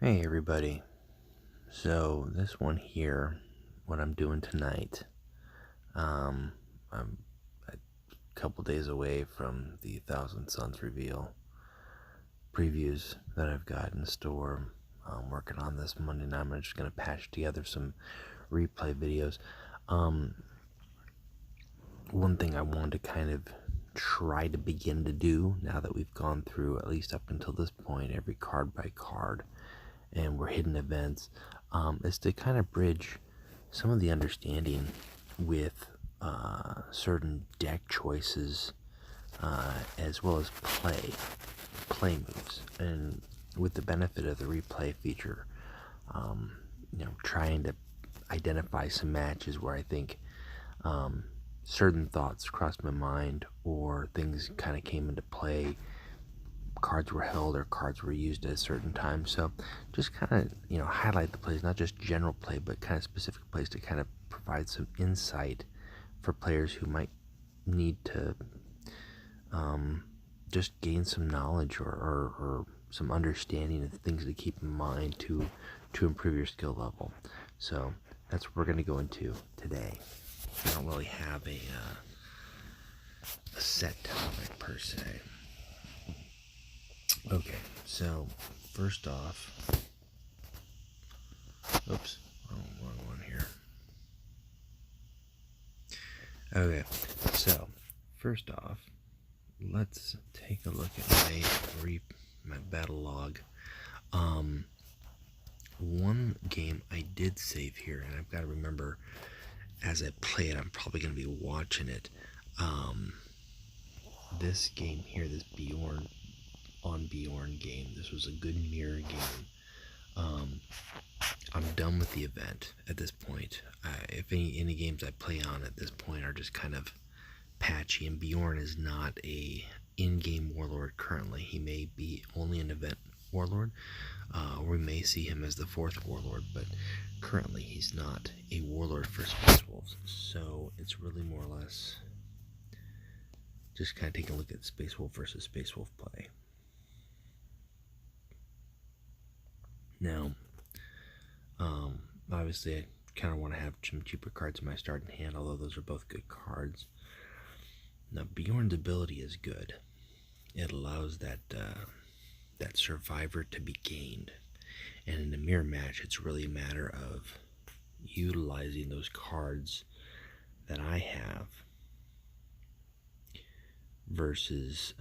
Hey everybody, so this one here, what I'm doing tonight, I'm a couple days away from the Thousand Suns reveal previews that I've got in store. I'm working on this Monday night. I'm just going to patch together some replay videos. One thing I wanted to kind of try to begin to do, now that we've gone through, at least up until this point, every card by card, and we're hidden events, is to kind of bridge some of the understanding with certain deck choices, as well as play moves, and with the benefit of the replay feature, trying to identify some matches where I think certain thoughts crossed my mind, or things kind of came into play. Cards were held or cards were used at a certain time. So just kind of, highlight the plays, not just general play, but kind of specific plays to kind of provide some insight for players who might need to just gain some knowledge or some understanding of things to keep in mind to improve your skill level. So that's what we're going to go into today. I don't really have a set topic per se. Okay, so first off, oops, wrong one here. Okay, so first off, let's take a look at my battle log. One game I did save here, and I've got to remember as I play it, I'm probably going to be watching it. This game here, this Bjorn game, this was a good mirror game. I'm done with the event at this point. If any games I play on at this point are just kind of patchy, and Bjorn is not a in-game warlord currently. He may be only an event warlord, or we may see him as the fourth warlord, but currently he's not a warlord for Space Wolves. So it's really more or less just kind of taking a look at Space Wolf versus Space Wolf play. Now, obviously I kind of want to have some cheaper cards in my starting hand, although those are both good cards. Now, Bjorn's ability is good. It allows that survivor to be gained. And in a mirror match, it's really a matter of utilizing those cards that I have versus,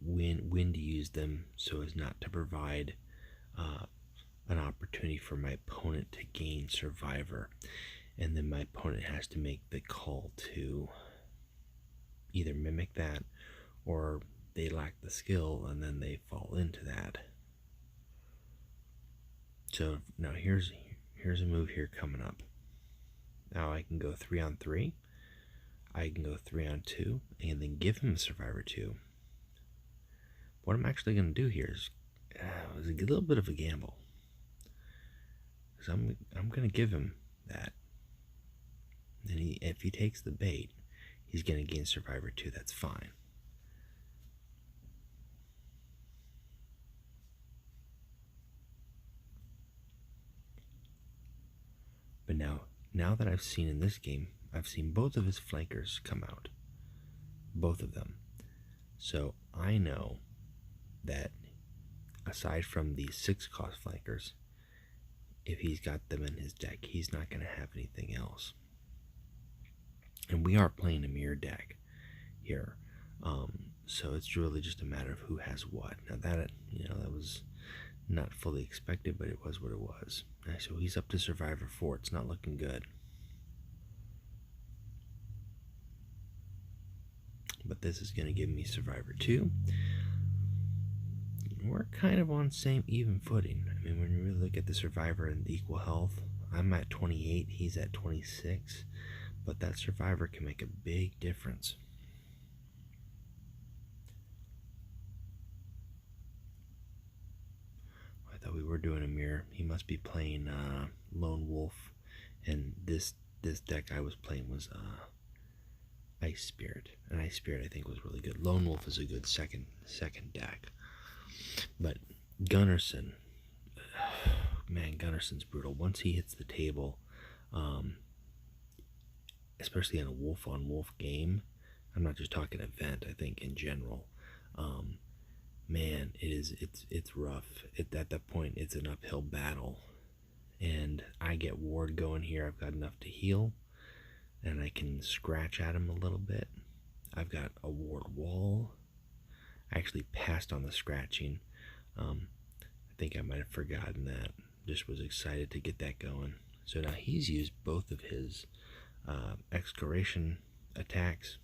when to use them so as not to provide an opportunity for my opponent to gain survivor. And then my opponent has to make the call to either mimic that, or they lack the skill and then they fall into that. So now here's a move here coming up. Now I can go 3-on-3, I can go 3-on-2, and then give him a survivor 2. What I'm actually going to do here is a little bit of a gamble, because I'm going to give him that, and if he takes the bait, he's going to gain survivor 2. That's fine. But now that I've seen in this game, I've seen both of his flankers come out. Both of them. So I know that aside from the 6-cost flankers, if he's got them in his deck, he's not going to have anything else. And we are playing a mirror deck here. So it's really just a matter of who has what. Now that was not fully expected, but it was what it was. So he's up to survivor 4. It's not looking good. But this is going to give me survivor 2. We're kind of on same even footing. I mean, when you really look at the survivor and the equal health, I'm at 28, he's at 26. But that survivor can make a big difference. I thought we were doing a mirror. He must be playing Lone Wolf, and this deck I was playing was Ice Spirit, and Ice Spirit I think was really good. Lone Wolf is a good second deck, but Gunnarsson man, Gunnarsson's brutal. Once he hits the table, especially in a wolf-on-wolf game, I'm not just talking event, I think in general, man, it's rough. At that point, it's an uphill battle. And I get ward going here. I've got enough to heal, and I can scratch at him a little bit. I've got a ward wall. I actually passed on the scratching. I think I might have forgotten that. Just was excited to get that going. So now he's used both of his excoriation attacks.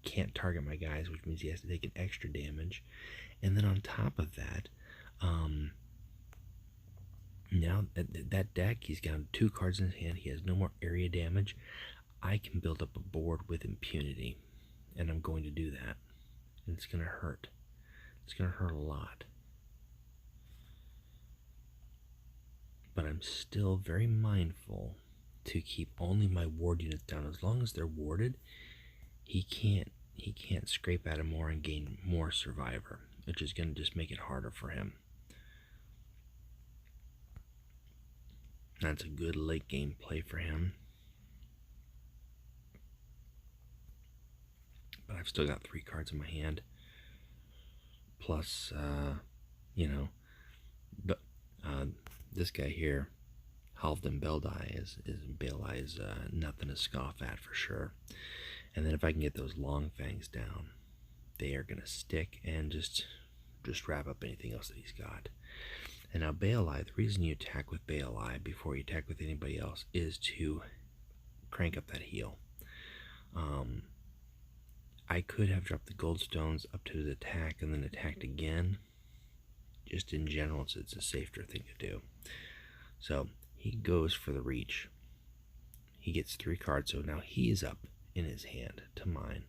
Can't target my guys, which means he has to take an extra damage. And then on top of that, now that deck, he's got 2 cards in his hand. He has no more area damage. I can build up a board with impunity, and I'm going to do that. And it's going to hurt. It's going to hurt a lot. But I'm still very mindful to keep only my ward units down. As long as they're warded, he can't scrape at him more and gain more survivor, which is going to just make it harder for him. That's a good late game play for him. But I've still got 3 cards in my hand. Plus, but this guy here, Halfdan Beldai, is nothing to scoff at for sure. And then if I can get those long fangs down, they are going to stick and just wrap up anything else that he's got. And now Beldai, the reason you attack with Beldai before you attack with anybody else is to crank up that heal. I could have dropped the gold stones up to his attack and then attacked again. Just in general, it's a safer thing to do. So he goes for the reach. He gets 3 cards, so now he is up in his hand to mine,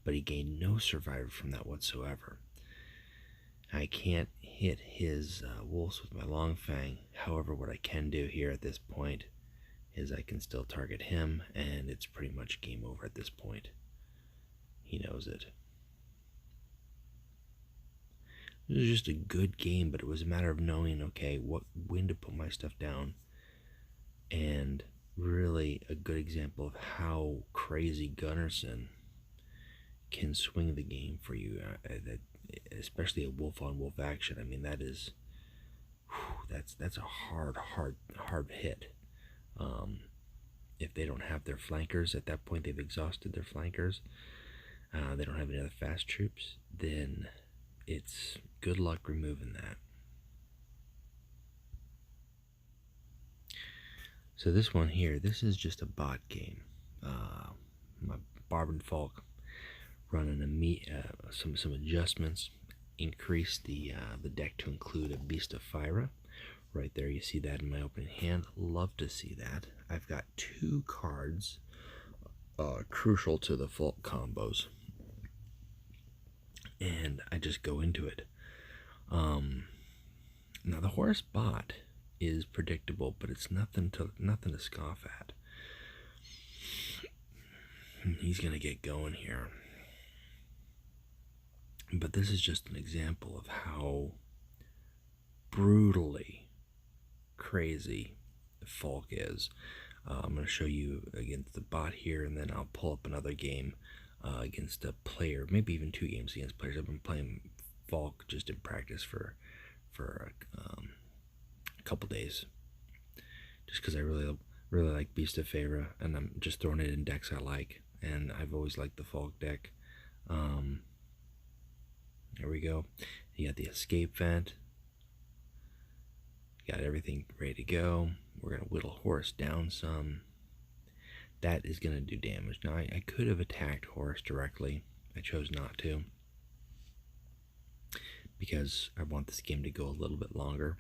but he gained no survivor from that whatsoever. I can't hit his wolves with my long fang. However, what I can do here at this point is I can still target him, and it's pretty much game over at this point. He knows it. It was just a good game, but it was a matter of knowing, okay, when to put my stuff down. And really a good example of how crazy Gunnarsson can swing the game for you, especially a wolf-on-wolf action. I mean, that's a hard hit. If they don't have their flankers, at that point they've exhausted their flankers, they don't have any other fast troops, then it's good luck removing that. So this one here, this is just a bot game. My Barban Falk running some adjustments, increase the deck to include a Beast of Fire. Right there, you see that in my opening hand. Love to see that. I've got 2 cards crucial to the Falk combos, and I just go into it. Now the Horus bot is predictable, but it's nothing to scoff at. He's gonna get going here, but this is just an example of how brutally crazy the Falk is. I'm going to show you against the bot here, and then I'll pull up another game against a player, maybe even 2 games against players. I've been playing Falk just in practice for a couple days, just because I really like Beast of Feyre, and I'm just throwing it in decks I like, and I've always liked the Falk deck. There we go. You got the escape vent. Got everything ready to go. We're going to whittle Horus down some. That is going to do damage. Now, I could have attacked Horus directly. I chose not to, because I want this game to go a little bit longer.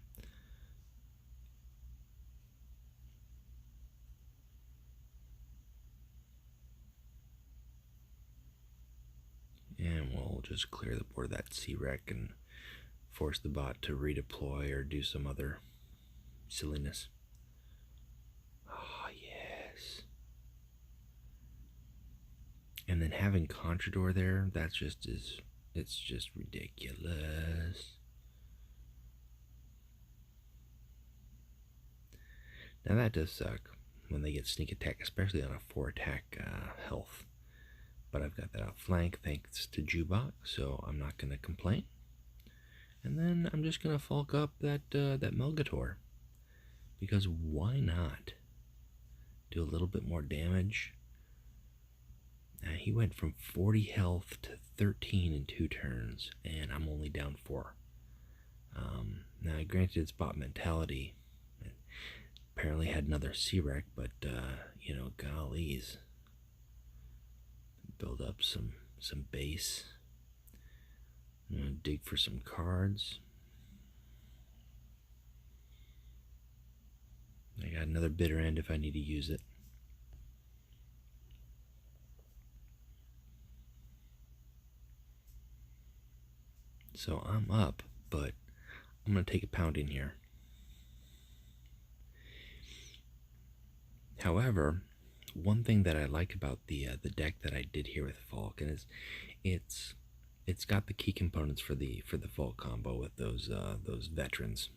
And we'll just clear the board of that C-Rec and force the bot to redeploy or do some other silliness. Oh, yes. And then having Contrador there, it's just ridiculous. Now that does suck when they get sneak attack, especially on a 4 attack health. But I've got that outflank thanks to Jubok, so I'm not going to complain. And then I'm just going to Falk up that Melgator, because why not? Do a little bit more damage. He went from 40 health to 13 in 2 turns, and I'm only down 4. Now, granted, it's bot mentality. It apparently had another C-Rec, but, gollies. Build up some base. I'm going to dig for some cards. I got another bitter end if I need to use it. So I'm up, but I'm going to take a pounding here. However, one thing that I like about the deck that I did here with Falk is it's got the key components for the Falk combo with those veterans.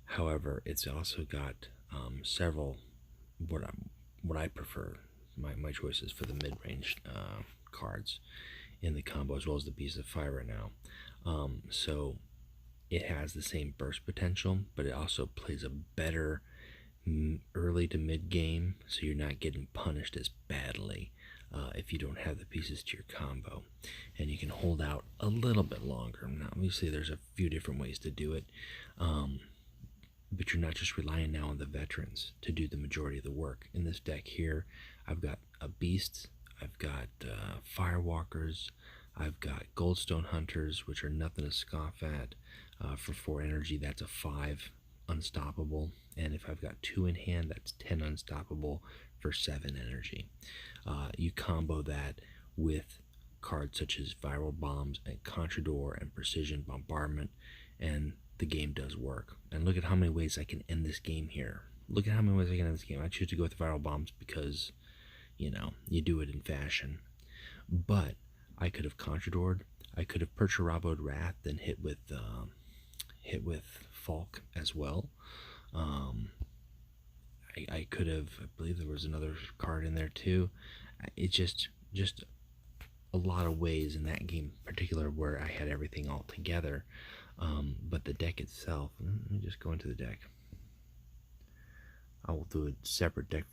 However, it's also got several what I prefer, my choices for the mid-range cards in the combo, as well as the Beast of Fire right now. So it has the same burst potential, but it also plays a better early to mid game, so you're not getting punished as badly if you don't have the pieces to your combo, and you can hold out a little bit longer. Now, obviously, there's a few different ways to do it, but you're not just relying now on the veterans to do the majority of the work. In this deck here, I've got a beasts, I've got firewalkers, I've got goldstone hunters, which are nothing to scoff at. For 4 energy, that's a 5 unstoppable, and if I've got 2 in hand, that's 10 unstoppable for 7 energy. You combo that with cards such as viral bombs and Contrador and precision bombardment, and the game does work. And look at how many ways I can end this game here. Look at how many ways I can end this game. I choose to go with viral bombs because, you do it in fashion. But I could have Contradored, I could have Percheraboed Wrath, then hit with Falk as well. I could have, I believe there was another card in there too. It's just a lot of ways in that game in particular where I had everything all together. But the deck itself, let me just go into the deck. I will do a separate deck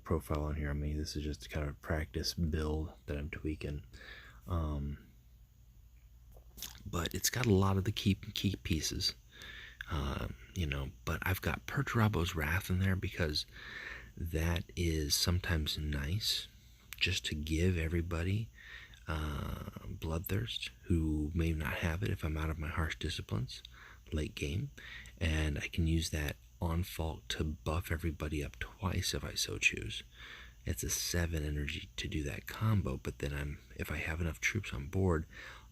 profile on here. I mean, this is just kind of a practice build that I'm tweaking. But it's got a lot of the key pieces. But I've got Perturabo's Wrath in there because that is sometimes nice just to give everybody Bloodthirst who may not have it if I'm out of my harsh disciplines late game, and I can use that on Falk to buff everybody up twice if I so choose. It's a 7 energy to do that combo, but then if I have enough troops on board,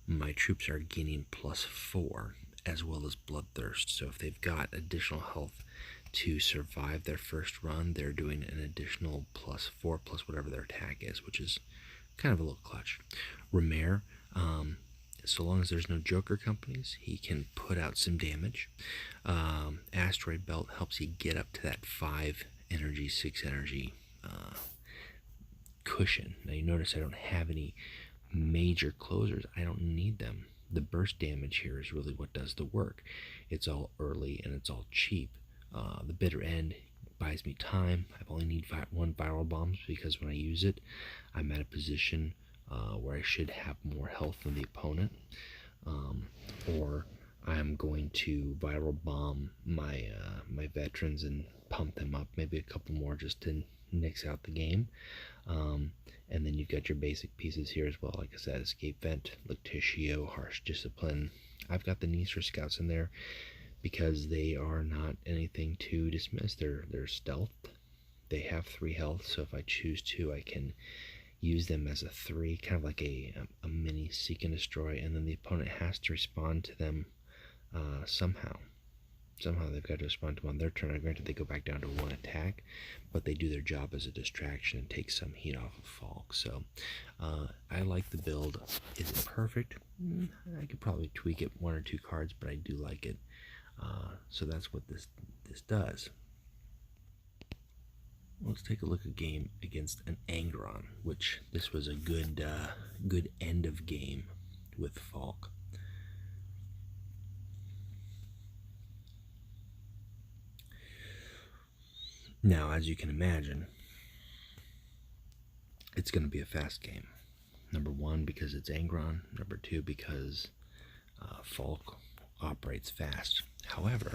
my troops are gaining +4 as well as Bloodthirst. So if they've got additional health to survive their first run, they're doing an additional +4 plus whatever their attack is, which is kind of a little clutch. Ramare, so long as there's no Joker companies, he can put out some damage. Asteroid Belt helps you get up to that 5 energy, 6 energy cushion. Now you notice I don't have any major closers. I don't need them. The burst damage here is really what does the work. It's all early and it's all cheap. The bitter end buys me time. I only need 1 viral bombs because when I use it, I'm at a position where I should have more health than the opponent, or I'm going to viral bomb my veterans and pump them up, maybe a couple more just to nix out the game. And then you've got your basic pieces here as well. Like I said, Escape Vent, Lactitio, Harsh Discipline. I've got the Nisra Scouts in there because they are not anything to dismiss. They're stealthed. They have 3 health, so if I choose to, I can use them as a 3, kind of like a mini Seek and Destroy, and then the opponent has to respond to them somehow. Somehow they've got to respond to them on their turn. Granted, they go back down to 1 attack, but they do their job as a distraction and take some heat off of Falk. So I like the build. Is it perfect? I could probably tweak it 1 or 2 cards, but I do like it. So that's what this does. let's take a look at a game against an Angron, which this was a good end of game with Falk. Now, as you can imagine, it's going to be a fast game. Number one, because it's Angron. Number two, because Falk operates fast. However,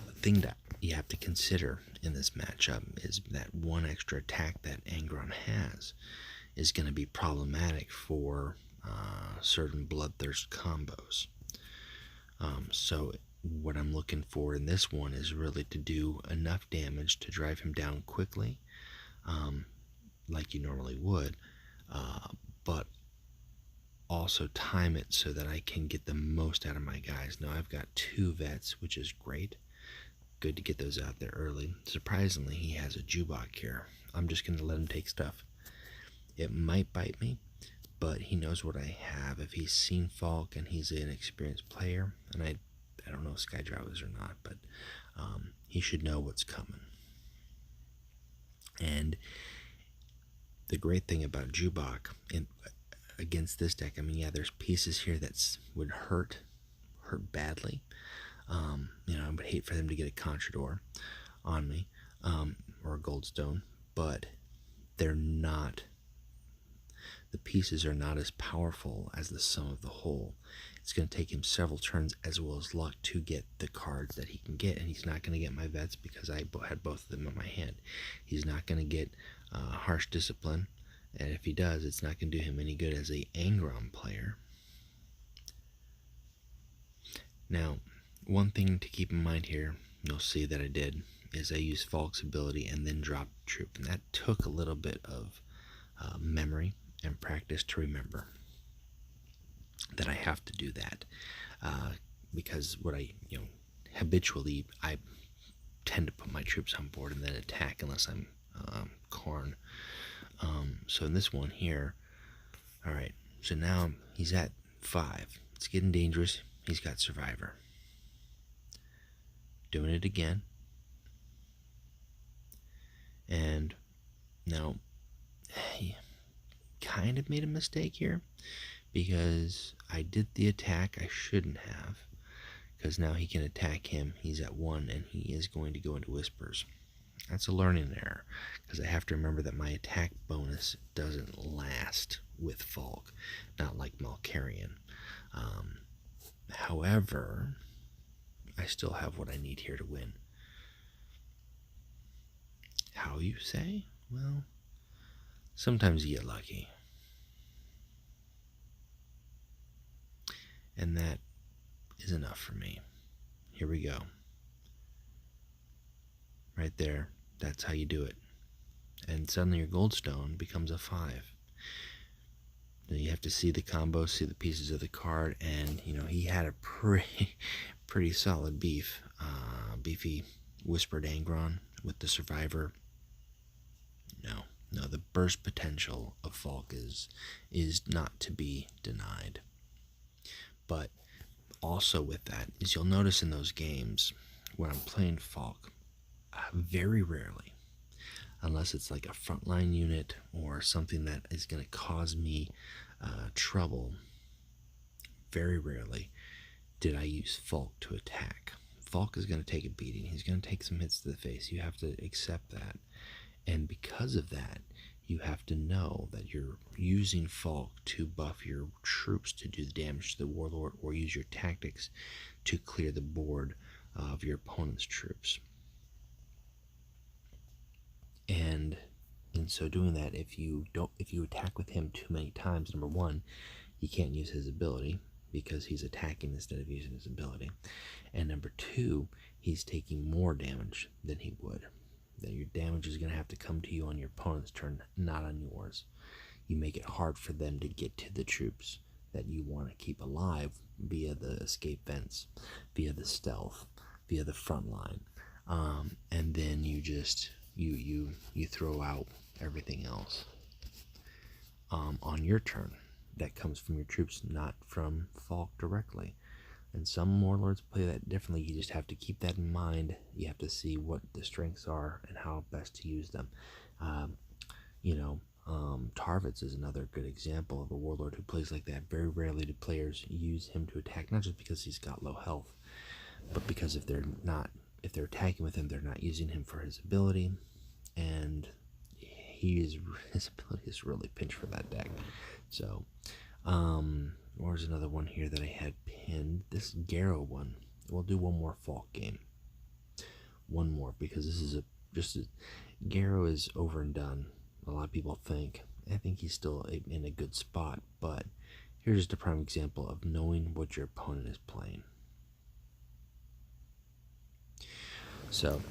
the thing that you have to consider in this matchup is that one extra attack that Angron has is going to be problematic for certain bloodthirst combos. So what I'm looking for in this one is really to do enough damage to drive him down quickly, like you normally would, but also time it so that I can get the most out of my guys. Now I've got 2 vets, which is great. Good to get those out there early. Surprisingly, he has a Jubok here. I'm just going to let him take stuff. It might bite me, but he knows what I have. If he's seen Falk and he's an experienced player, and I don't know if Skydrive is or not, but he should know what's coming. And the great thing about Jubok against this deck, I mean, yeah, there's pieces here that would hurt badly. I would hate for them to get a Contrador on me, or a Goldstone, but they're not. The pieces are not as powerful as the sum of the whole. It's going to take him several turns as well as luck to get the cards that he can get, and he's not going to get my vets because I had both of them in my hand. He's not going to get Harsh Discipline, and if he does, it's not going to do him any good as a Angron player. Now, one thing to keep in mind here, you'll see that I did, is I used Falk's ability and then dropped Troop, and that took a little bit of memory and practice to remember that I have to do that, because what habitually I tend to put my troops on board and then attack unless I'm Karn. So in this one here, all right, so now he's at 5. It's getting dangerous. He's got Survivor. Doing it again. And now he kind of made a mistake here because I did the attack I shouldn't have, because now he can attack him. He's at 1 and he is going to go into Whispers. That's a learning error, because I have to remember that my attack bonus doesn't last with Falk, not like Malkarian. However, I still have what I need here to win. How, you say? Well, sometimes you get lucky. And that is enough for me. Here we go. Right there, that's how you do it. And suddenly your Goldstone becomes a 5. Then you have to see the combo, see the pieces of the card, and he had a pretty solid beefy Whispered Angron with the Survivor. No, the burst potential of Falk is not to be denied. But also with that is, you'll notice in those games when I'm playing Falk, very rarely, unless it's like a frontline unit or something that is going to cause me trouble, very rarely did I use Falk to attack. Falk is going to take a beating. He's going to take some hits to the face. You have to accept that. And because of that, you have to know that you're using Falk to buff your troops to do the damage to the Warlord, or use your tactics to clear the board of your opponent's troops. And in so doing that, if you attack with him too many times, number one, you can't use his ability because he's attacking instead of using his ability. And number two, he's taking more damage than he would. That your damage is going to have to come to you on your opponent's turn, not on yours. You make it hard for them to get to the troops that you want to keep alive via the escape vents, via the stealth, via the front line. And then you just you throw out everything else on your turn that comes from your troops, not from Falk directly. And some warlords play that differently. You just have to keep that in mind. You have to see what the strengths are and how best to use them. Um, Tarvitz is another good example of a warlord who plays like that. Very rarely do players use him to attack, not just because he's got low health, but because if they're attacking with him, they're not using him for his ability, and his ability is really pinched for that deck. So, there's another one here that I had pinned. This Garro one. We'll do one more Falk game. One more, because this is Garro is over and done. A lot of people think. I think he's still in a good spot, but here's just a prime example of knowing what your opponent is playing. So,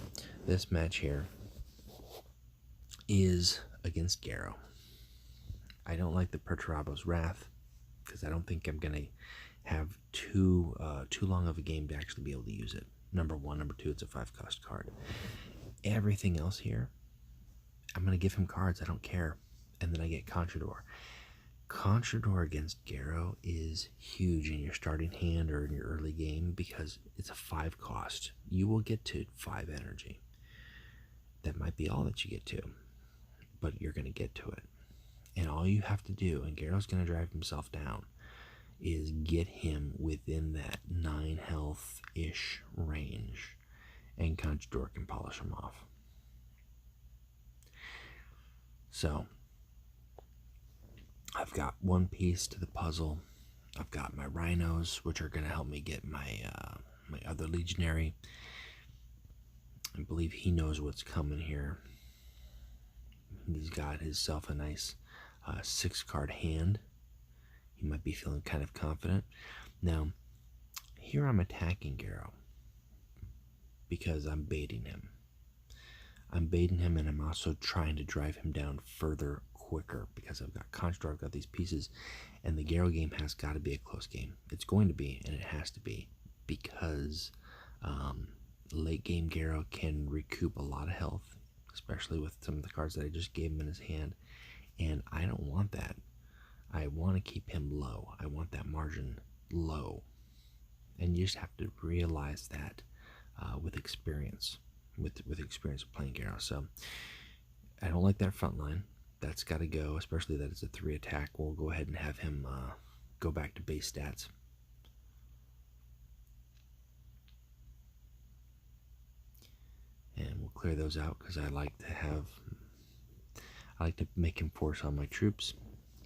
this match here is against Garro. I don't like the Perturabo's Wrath because I don't think I'm gonna have too long of a game to actually be able to use it. Number one, number two, it's a 5-cost card. Everything else here, I'm gonna give him cards. I don't care, and then I get Contrador. Contrador against Garro is huge in your starting hand or in your early game because it's a 5-cost. You will get to 5 energy. That might be all that you get to, but you're going to get to it. And all you have to do, and Garro's going to drive himself down, is get him within that 9 health-ish range, and Contrador can polish him off. So, I've got one piece to the puzzle. I've got my rhinos, which are going to help me get my my other legionary. I believe he knows what's coming here. He's got himself a nice 6-card hand. He might be feeling kind of confident. Now, here I'm attacking Garro because I'm baiting him. I'm baiting him, and I'm also trying to drive him down further quicker because I've got Contrador, I've got these pieces, and the Garro game has got to be a close game. It's going to be, and it has to be, because late game Garro can recoup a lot of health, especially with some of the cards that I just gave him in his hand, and I don't want that. I want to keep him low. I want that margin low, and you just have to realize that with experience, with experience of playing Garro. So I don't like that front line. That's got to go, especially that it's a 3 attack. We'll go ahead and have him go back to base stats. And we'll clear those out because I like to make him force on my troops.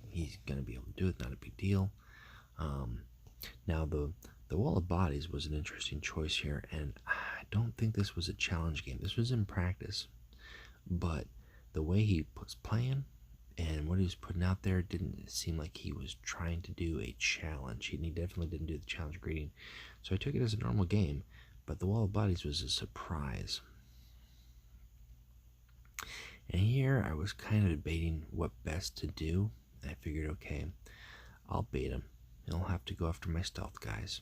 He's going to be able to do it, not a big deal. Now the Wall of Bodies was an interesting choice here, and I don't think this was a challenge game. This was in practice, but the way he was playing and what he was putting out there didn't seem like he was trying to do a challenge. He definitely didn't do the challenge greeting. So I took it as a normal game, but the Wall of Bodies was a surprise. And here I was kind of debating what best to do. And I figured, okay, I'll bait him. He'll have to go after my stealth guys.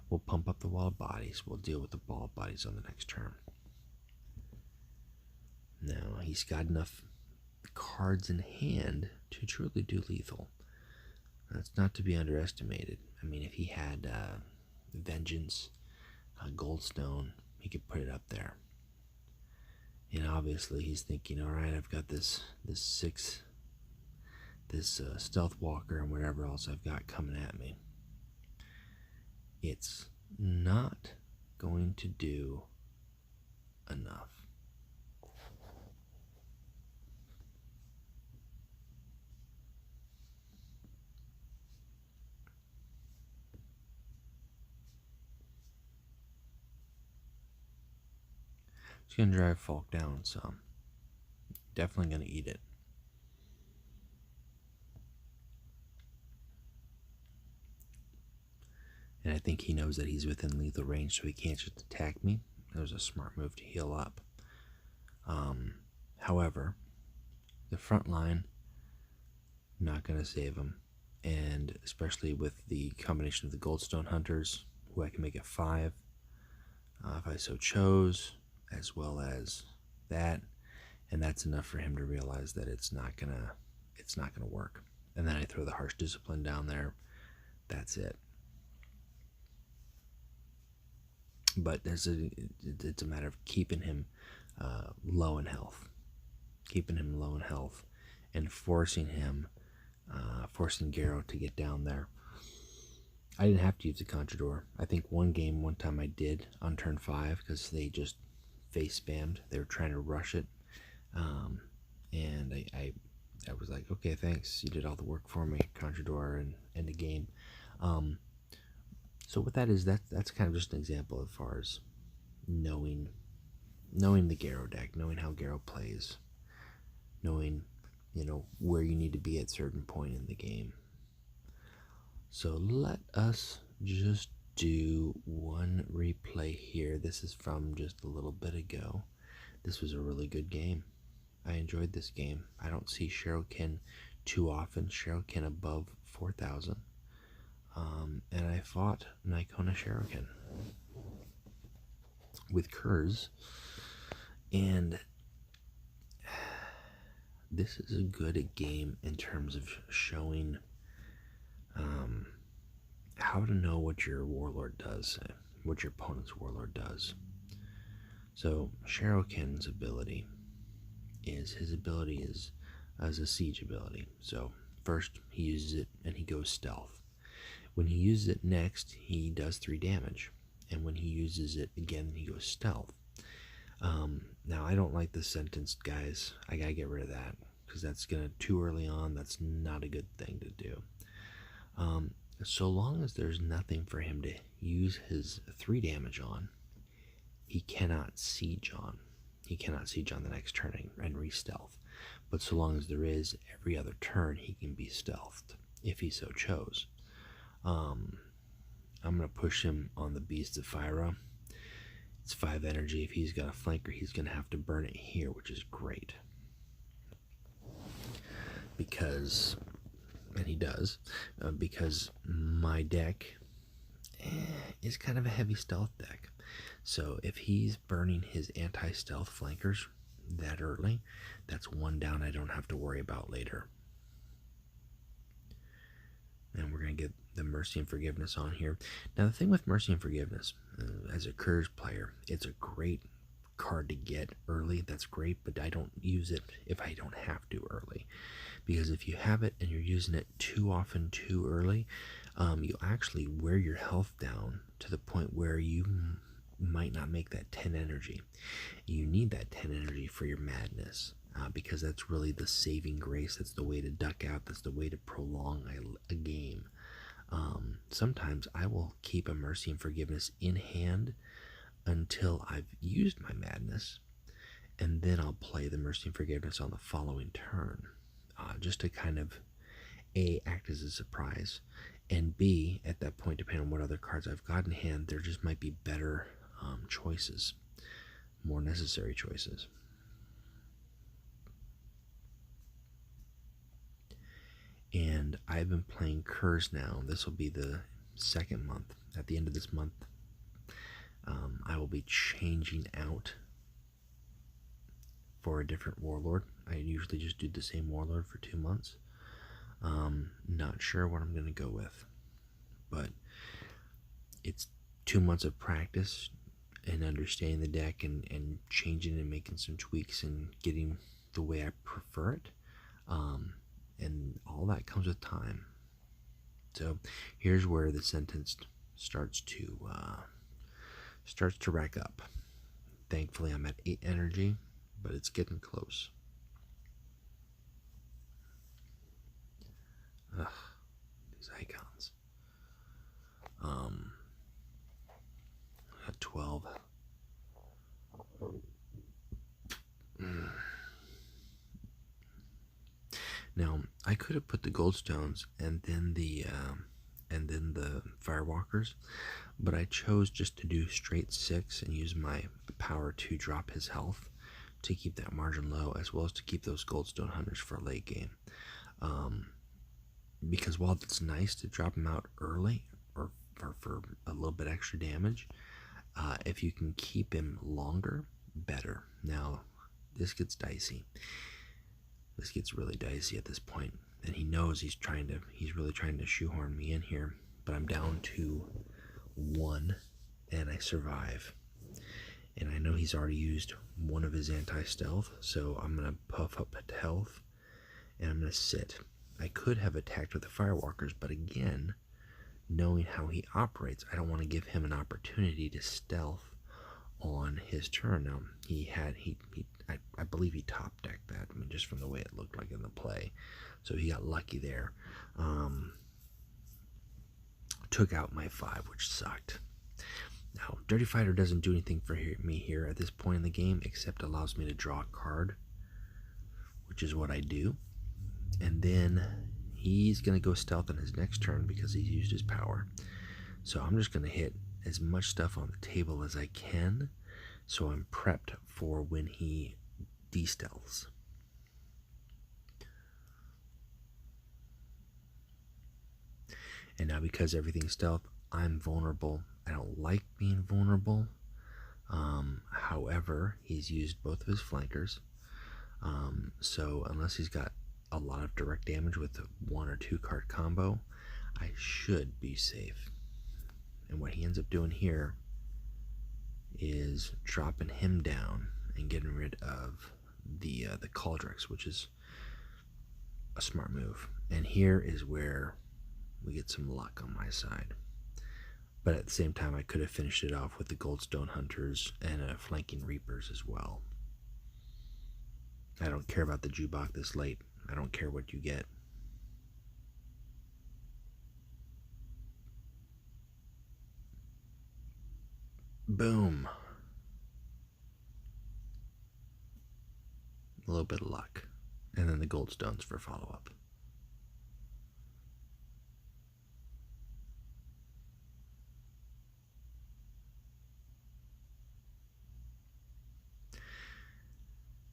We'll pump up the Wall of Bodies. We'll deal with the Wall of Bodies on the next turn. Now, he's got enough cards in hand to truly do lethal. That's not to be underestimated. I mean, if he had Vengeance, Goldstone, he could put it up there. And obviously he's thinking, all right, I've got this Stealth Walker and whatever else I've got coming at me. It's not going to do enough. It's going to drive Falk down some. Definitely going to eat it. And I think he knows that he's within lethal range, so he can't just attack me. That was a smart move to heal up. However, the front line, not going to save him. And especially with the combination of the Goldstone Hunters, who I can make it 5, if I so chose, as well as that. And that's enough for him to realize that it's not gonna work. And then I throw the Harsh Discipline down there. That's it. But it's a matter of keeping him low in health. Keeping him low in health and forcing Garro to get down there. I didn't have to use the Conjurador. I think one time I did on turn 5 because they just face spammed. They were trying to rush it. And I was like, okay, thanks. You did all the work for me, Conjurador, and end the game. So what that is, that's kind of just an example as far as knowing the Garro deck, knowing how Garro plays, knowing, where you need to be at certain point in the game. So let us just do one replay here. This is from just a little bit ago. This was a really good game. I enjoyed this game. I don't see Sharrowkyn too often. Sharrowkyn above 4,000. And I fought Nikona Sharrowkyn with Curze. And this is a good game in terms of showing how to know what your warlord does, what your opponent's warlord does. So Sharrowkyn's ability is as a siege ability. So first he uses it and he goes stealth. When he uses it next, he does 3 damage, and when he uses it again, he goes stealth. Now I don't like this sentence, guys. I gotta get rid of that because that's too early on. That's not a good thing to do. So long as there's nothing for him to use his 3 damage on, he cannot siege on. He cannot siege on the next turn and re-stealth. But so long as there is, every other turn he can be stealthed, if he so chose. I'm going to push him on the Beast of Fyra. It's 5 energy. If he's got a flanker, he's going to have to burn it here, which is great. Because, and he does, because my deck is kind of a heavy stealth deck. So if he's burning his anti-stealth flankers that early, that's 1 down I don't have to worry about later. And we're going to get the Mercy and Forgiveness on here. Now the thing with Mercy and Forgiveness, as a Curze player, it's a great card to get early. That's great, but I don't use it if I don't have to early. Because if you have it and you're using it too often too early, you actually wear your health down to the point where you might not make that 10 energy. You need that 10 energy for your madness, because that's really the saving grace. That's the way to duck out. That's the way to prolong a game. Sometimes I will keep a Mercy and Forgiveness in hand until I've used my madness, and then I'll play the Mercy and Forgiveness on the following turn, just to kind of A, act as a surprise, and B, at that point, depending on what other cards I've got in hand, there just might be better choices, more necessary choices. And I've been playing Curze now. This will be the 2nd month. At the end of this month, I will be changing out for a different warlord. I usually just do the same warlord for 2 months. Not sure what I'm going to go with, but it's 2 months of practice and understanding the deck and changing and making some tweaks and getting the way I prefer it. And all that comes with time. So here's where the sentence starts to rack up. Thankfully, I'm at 8 energy, but it's getting close. Ugh, these icons. At 12. Now, I could have put the goldstones and then the firewalkers, but I chose just to do straight 6 and use my power to drop his health to keep that margin low, as well as to keep those goldstone hunters for late game. Because while it's nice to drop them out early or for a little bit extra damage, if you can keep him longer, better. Now, this gets dicey. This gets really dicey at this point, and he knows he's really trying to shoehorn me in here, but I'm down to 1 and I survive. And I know he's already used one of his anti-stealth, so I'm going to puff up to health, and I'm going to sit. I could have attacked with the Firewalkers, but again, knowing how he operates, I don't want to give him an opportunity to stealth on his turn. Now, I believe he top decked that, I mean, just from the way it looked like in the play. So he got lucky there. Took out my 5, which sucked. Now, Dirty Fighter doesn't do anything for me here at this point in the game, except allows me to draw a card, which is what I do. And then he's going to go stealth on his next turn because he's used his power. So I'm just going to hit as much stuff on the table as I can, so I'm prepped for when he de-stealths. And now because everything's stealth, I'm vulnerable. I don't like being vulnerable. However, he's used both of his flankers. So unless he's got a lot of direct damage with a 1 or 2 card combo, I should be safe. And what he ends up doing here is dropping him down and getting rid of the Cauldrix, which is a smart move. And here is where we get some luck on my side. But at the same time, I could have finished it off with the Goldstone Hunters and flanking Reapers as well. I don't care about the Jubok this late. I don't care what you get. Boom. A little bit of luck. And then the Goldstones for follow-up.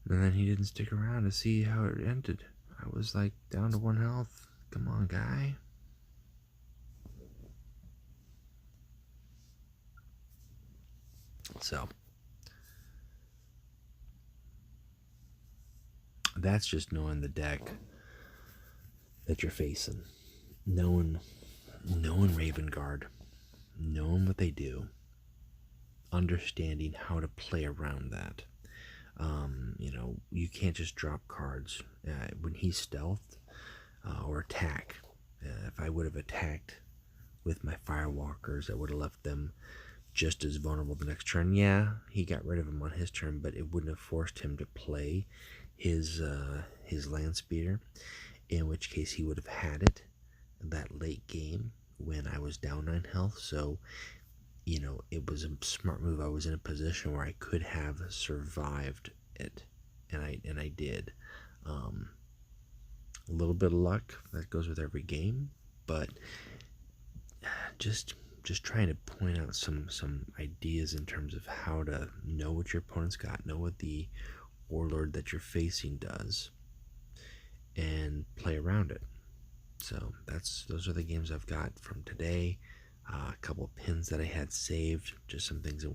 And then he didn't stick around to see how it ended. I was like down to 1 health. Come on, guy. So that's just knowing the deck that you're facing. Knowing Raven Guard. Knowing what they do. Understanding how to play around that. You can't just drop cards. When he's stealthed or attack, if I would have attacked with my Firewalkers, I would have left them just as vulnerable the next turn. Yeah, he got rid of him on his turn, but it wouldn't have forced him to play his land speeder, in which case he would have had it that late game when I was down 9 health. So it was a smart move. I was in a position where I could have survived it, and I did. A little bit of luck, that goes with every game, but just trying to point out some ideas in terms of how to know what your opponent's got, know what the warlord that you're facing does, and play around it. So those are the games I've got from today. A couple pins that I had saved, just some things I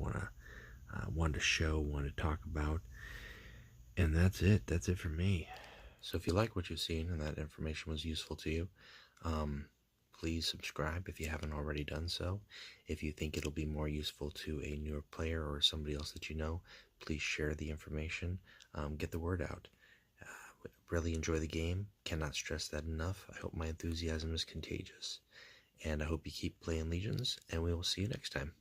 wanted to show, wanted to talk about, and that's it. That's it for me. So if you like what you've seen and that information was useful to you, please subscribe if you haven't already done so. If you think it'll be more useful to a newer player or somebody else that you know, please share the information. Get the word out. Really enjoy the game. Cannot stress that enough. I hope my enthusiasm is contagious. And I hope you keep playing Legions, and we will see you next time.